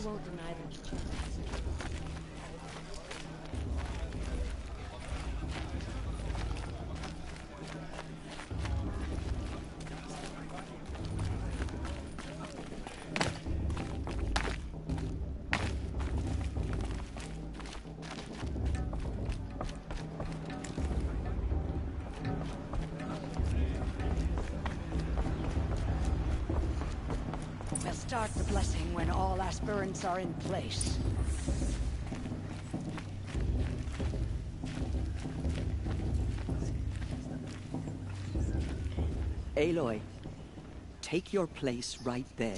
won't deny them a chance. We'll start the blessing when all aspirants are in place. Aloy, take your place right there.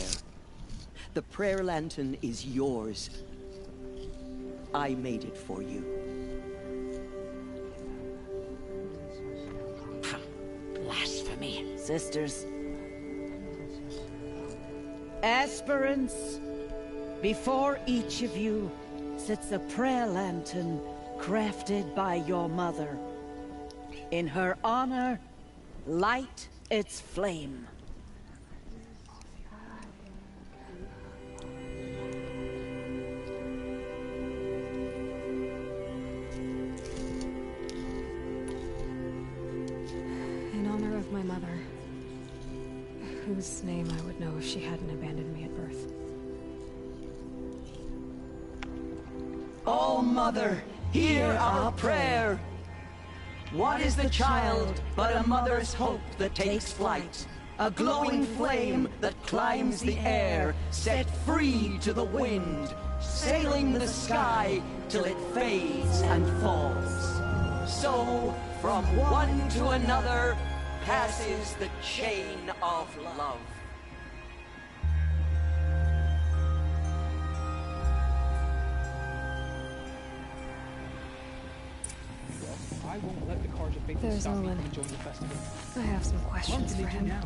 The prayer lantern is yours. I made it for you. Blasphemy, sisters. Aspirants, before each of you sits a prayer lantern crafted by your mother. In her honor, light its flame. In honor of my mother, whose name I would know if she hadn't abandoned me at birth. Oh, Mother, hear our prayer! What is the child but a mother's hope that takes flight? A glowing flame that climbs the air, set free to the wind, sailing the sky till it fades and falls. So, from one to another, passes the chain of love. I won't let the Carja faithful There's stop me Olin. from enjoying the festival. I have some What questions do for they do him. now?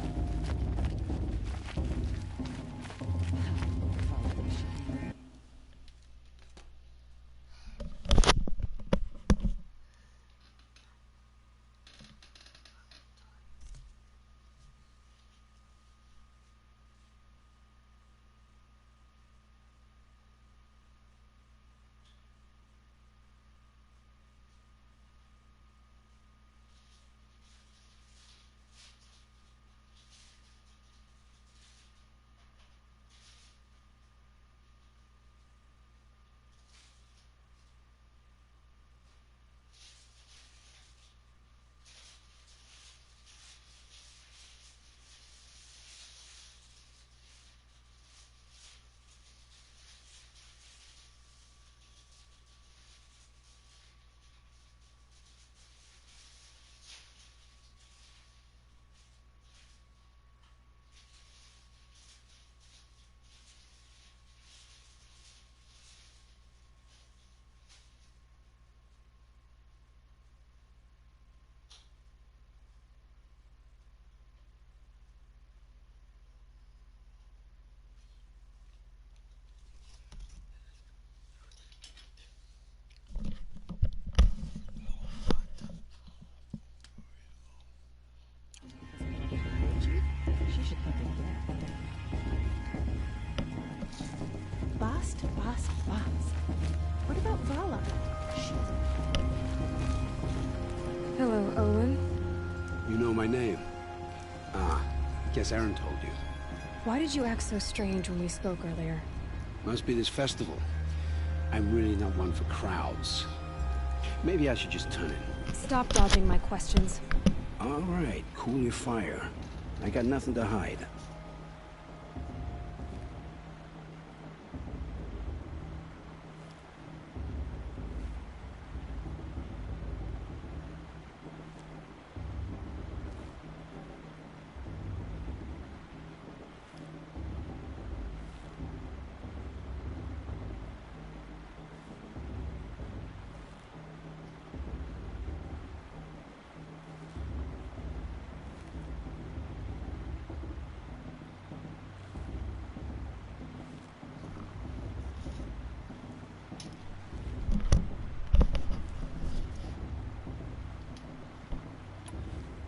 Bast. What about Vala? Hello, Olin. You know my name? Ah, guess Aaron told you. Why did you act so strange when we spoke earlier? Must be this festival. I'm really not one for crowds. Maybe I should just turn in. Stop dodging my questions. All right, cool your fire. I got nothing to hide.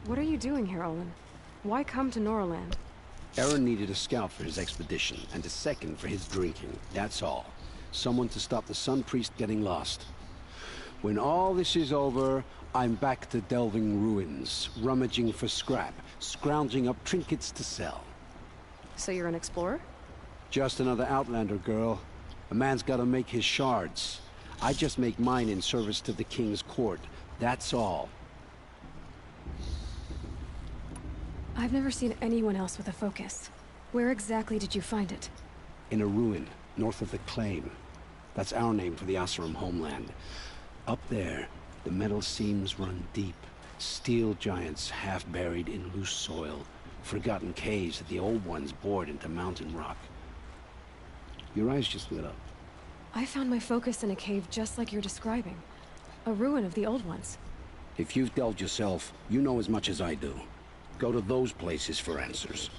What are you doing here, Olin? Why come to Norland? Aaron needed a scout for his expedition, and a second for his drinking. That's all. Someone to stop the Sun Priest getting lost. When all this is over, I'm back to delving ruins, rummaging for scrap, scrounging up trinkets to sell. So you're an explorer? Just another Outlander, girl. A man's gotta make his shards. I just make mine in service to the King's court. That's all. I've never seen anyone else with a focus. Where exactly did you find it? In a ruin, north of the Claim. That's our name for the Oseram homeland. Up there, the metal seams run deep. Steel giants half buried in loose soil. Forgotten caves that the old ones bored into mountain rock. Your eyes just lit up. I found my focus in a cave just like you're describing. A ruin of the old ones. If you've delved yourself, you know as much as I do. Go to those places for answers.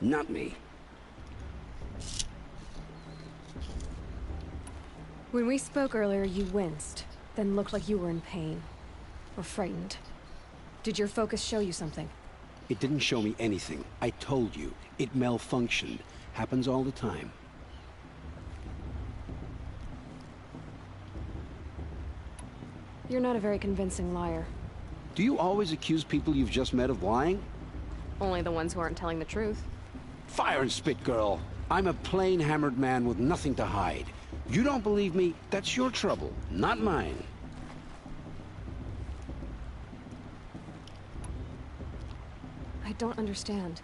Not me. When we spoke earlier, you winced, then looked like you were in pain. Or frightened. Did your focus show you something? It didn't show me anything. I told you. It malfunctioned. Happens all the time. You're not a very convincing liar. Do you always accuse people you've just met of lying? Only the ones who aren't telling the truth. Fire and spit, girl. I'm a plain hammered man with nothing to hide. You don't believe me? That's your trouble, not mine. I don't understand.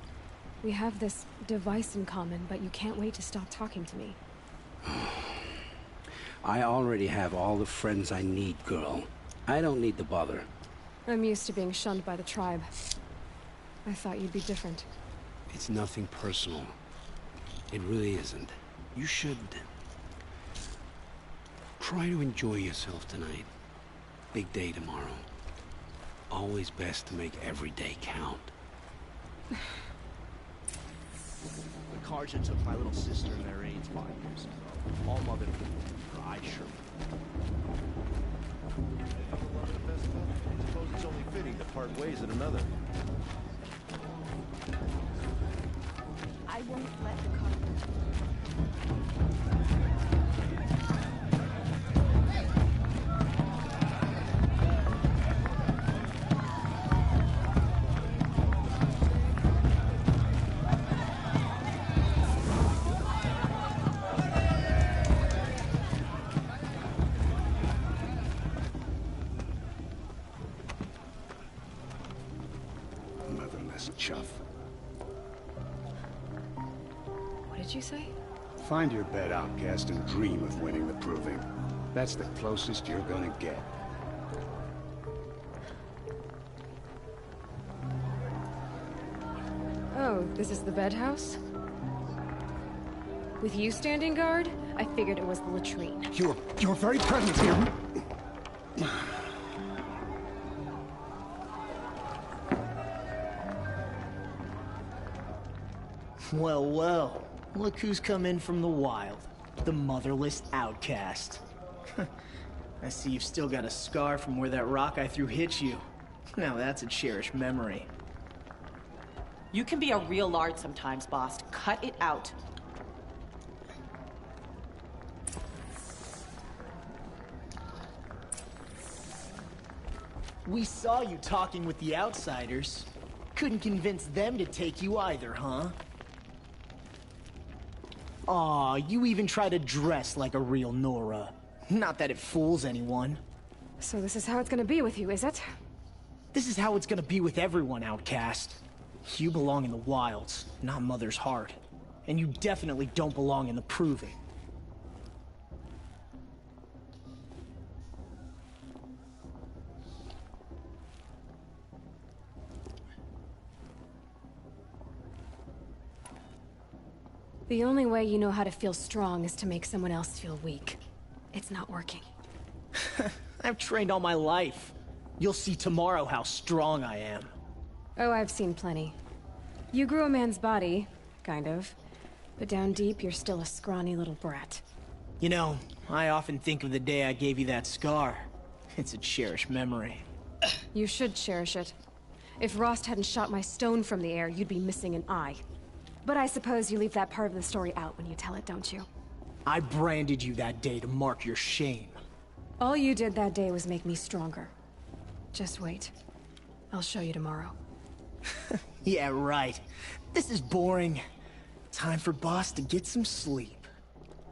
We have this device in common, but you can't wait to stop talking to me. I already have all the friends I need, girl. I don't need the bother. I'm used to being shunned by the tribe. I thought you'd be different. It's nothing personal. It really isn't. You should... try to enjoy yourself tonight. Big day tomorrow. Always best to make every day count. The Carja took my little sister and their aides 5 years ago. All mother for I sure. I suppose it's only fitting to part ways at another. I won't let the car... Motherless chuff. What did you say? Find your bed, outcast, and dream of winning the Proving. That's the closest you're gonna get. Oh, this is the bed house? With you standing guard, I figured it was the latrine. Your very presence here... Well, well. Look who's come in from the wild. The motherless outcast. I see you've still got a scar from where that rock I threw hit you. Now that's a cherished memory. You can be a real lard sometimes, boss. Cut it out. We saw you talking with the outsiders. Couldn't convince them to take you either, huh? Aw, you even try to dress like a real Nora. Not that it fools anyone. So this is how it's gonna be with you, is it? This is how it's gonna be with everyone, outcast. You belong in the wilds, not Mother's Heart. And you definitely don't belong in the Proving. The only way you know how to feel strong is to make someone else feel weak. It's not working. I've trained all my life. You'll see tomorrow how strong I am. Oh, I've seen plenty. You grew a man's body, kind of. But down deep, you're still a scrawny little brat. You know, I often think of the day I gave you that scar. It's a cherished memory. You should cherish it. If Rost hadn't shot my stone from the air, you'd be missing an eye. But I suppose you leave that part of the story out when you tell it, don't you? I branded you that day to mark your shame. All you did that day was make me stronger. Just wait. I'll show you tomorrow. Yeah, right. This is boring. Time for Boss to get some sleep.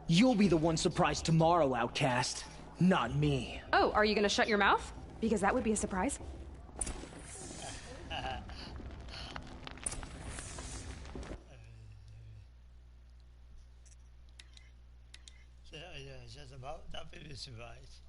You'll be the one surprised tomorrow, Outcast. Not me. Oh, are you gonna shut your mouth? Because that would be a surprise. Yeah, just about that will be surprise.